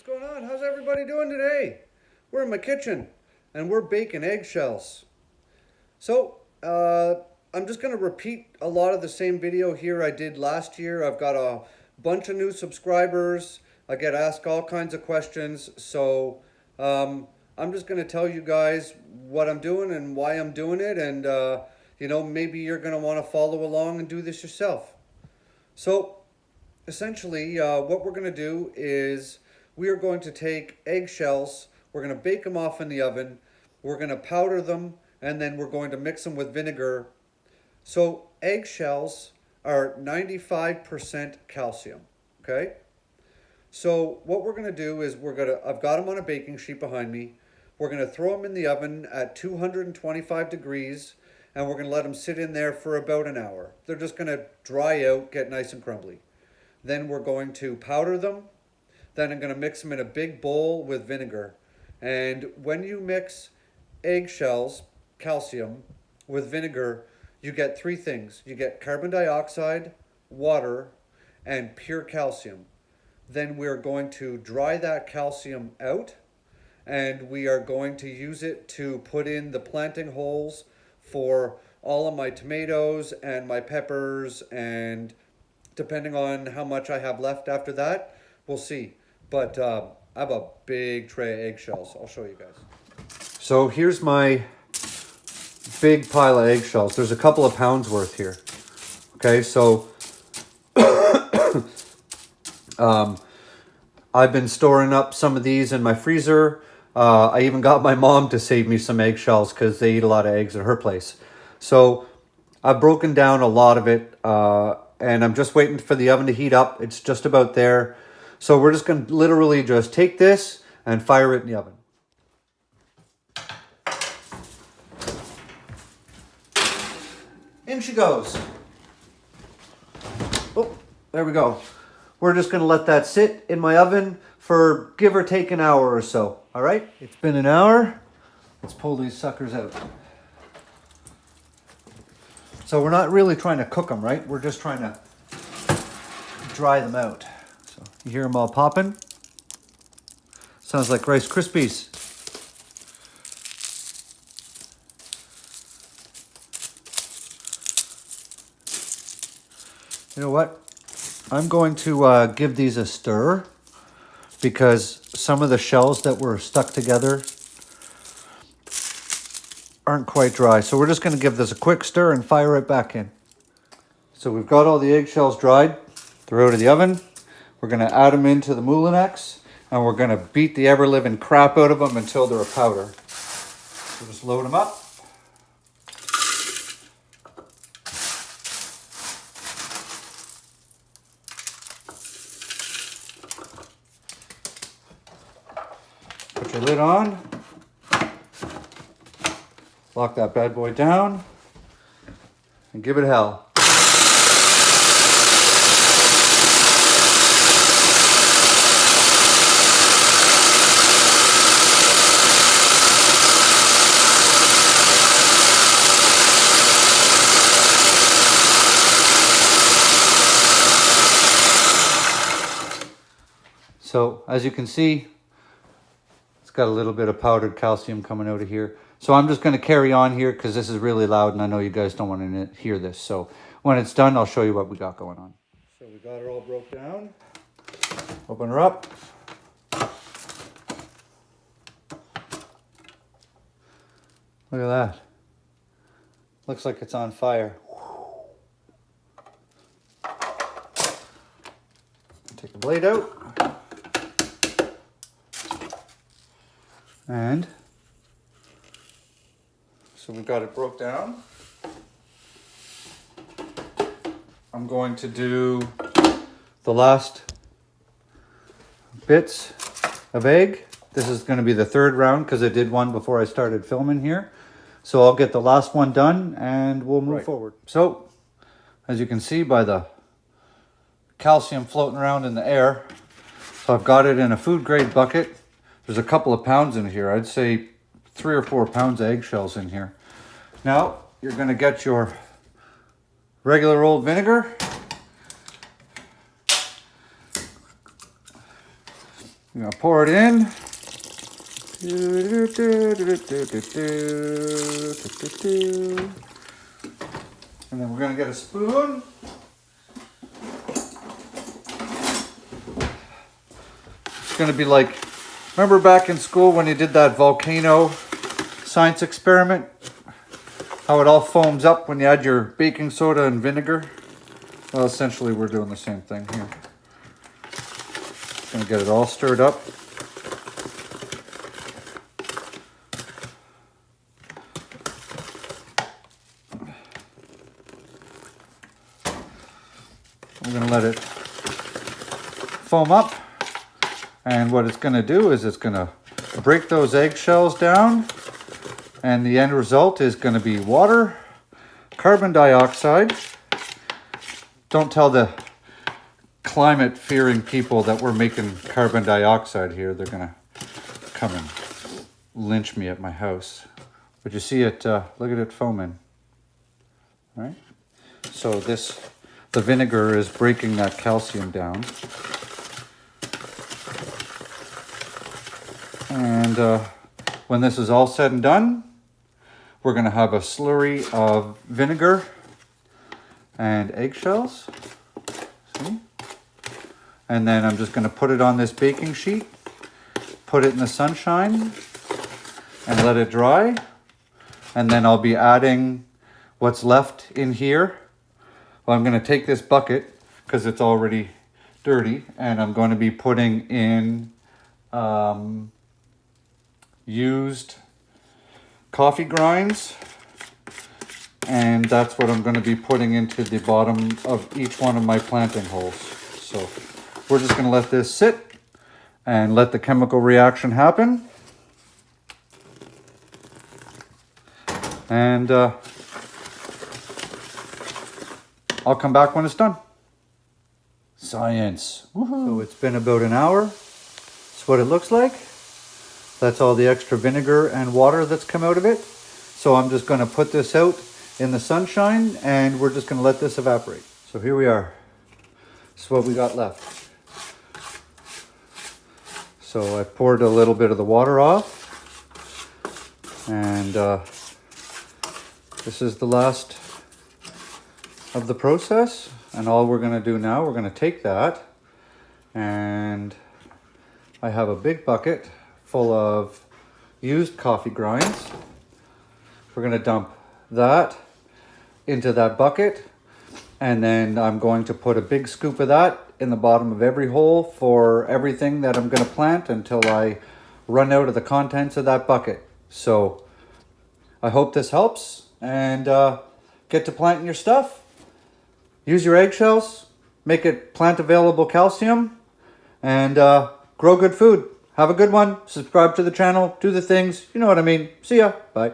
What's going on? How's everybody doing today? We're in my kitchen and we're baking eggshells. So, I'm just going to repeat a lot of the same video here I did last year. I've got a bunch of new subscribers. I get asked all kinds of questions. So, I'm just going to tell you guys what I'm doing and why I'm doing it. And, maybe you're going to want to follow along and do this yourself. So, essentially, what we're going to do is we are going to take eggshells, we're going to bake them off in the oven, we're going to powder them, and then we're going to mix them with vinegar. So eggshells are 95% calcium, okay? So what we're going to do is I've got them on a baking sheet behind me. We're going to throw them in the oven at 225 degrees, and we're going to let them sit in there for about an hour. They're just going to dry out, get nice and crumbly. Then we're going to powder them. Then I'm going to mix them in a big bowl with vinegar. And when you mix eggshells, calcium, with vinegar, you get three things. You get carbon dioxide, water, and pure calcium. Then we're going to dry that calcium out, and we are going to use it to put in the planting holes for all of my tomatoes and my peppers, and depending on how much I have left after that, we'll see. But I have a big tray of eggshells. I'll show you guys. So here's my big pile of eggshells. There's a couple of pounds worth here. Okay, so I've been storing up some of these in my freezer. I even got my mom to save me some eggshells because they eat a lot of eggs at her place. So I've broken down a lot of it, and I'm just waiting for the oven to heat up. It's just about there. So we're just going to literally just take this and fire it in the oven. In she goes. Oh, there we go. We're just going to let that sit in my oven for give or take an hour or so. All right? It's been an hour. Let's pull these suckers out. So we're not really trying to cook them, right? We're just trying to dry them out. So you hear them all popping? Sounds like Rice Krispies. You know what? I'm going to give these a stir because some of the shells that were stuck together aren't quite dry. So we're just going to give this a quick stir and fire it back in. So we've got all the eggshells dried. They're out of the oven. We're going to add them into the Moulinex, and we're going to beat the ever-living crap out of them until they're a powder. So just load them up. Put your lid on. Lock that bad boy down and give it hell. So as you can see, it's got a little bit of powdered calcium coming out of here. So I'm just going to carry on here because this is really loud and I know you guys don't want to hear this. So when it's done, I'll show you what we got going on. So we got her all broke down. Open her up. Look at that. Looks like it's on fire. Take the blade out. And so we've got it broke down. I'm going to do the last bits of egg. This is going to be the third round because I did one before I started filming here. So I'll get the last one done and we'll move forward. So as you can see by the calcium floating around in the air, so I've got it in a food grade bucket. There's a couple of pounds in here. I'd say 3 or 4 pounds of eggshells in here. Now, you're going to get your regular old vinegar. I'm gonna pour it in. And then we're gonna get a spoon. It's gonna be like, remember back in school when you did that volcano science experiment? How it all foams up when you add your baking soda and vinegar? Well, essentially we're doing the same thing here. Gonna get it all stirred up. I'm gonna let it foam up. And what it's gonna do is it's gonna break those eggshells down. And the end result is gonna be water, carbon dioxide. Don't tell the climate fearing people that we're making carbon dioxide here. They're gonna come and lynch me at my house. But you see it, look at it foaming, right? So the vinegar is breaking that calcium down. And when this is all said and done, we're gonna have a slurry of vinegar and eggshells, see? And then I'm just gonna put it on this baking sheet, put it in the sunshine, and let it dry. And then I'll be adding what's left in here. Well, I'm gonna take this bucket, because it's already dirty, and I'm going to be putting in used coffee grinds, and that's what I'm going to be putting into the bottom of each one of my planting holes. So we're just going to let this sit and let the chemical reaction happen. And I'll come back when it's done. Science. Woohoo. So it's been about an hour. That's what it looks like. That's all the extra vinegar and water that's come out of it. So I'm just going to put this out in the sunshine and we're just going to let this evaporate. So here we are. This is what we got left. So I poured a little bit of the water off. And this is the last of the process. And all we're going to do now, we're going to take that. And I have a big bucket full of used coffee grinds. We're going to dump that into that bucket, and then I'm going to put a big scoop of that in the bottom of every hole for everything that I'm going to plant until I run out of the contents of that bucket. So I hope this helps, and get to planting your stuff. Use your eggshells, make it plant available calcium, and grow good food. Have a good one. Subscribe to the channel. Do the things. You know what I mean. See ya. Bye.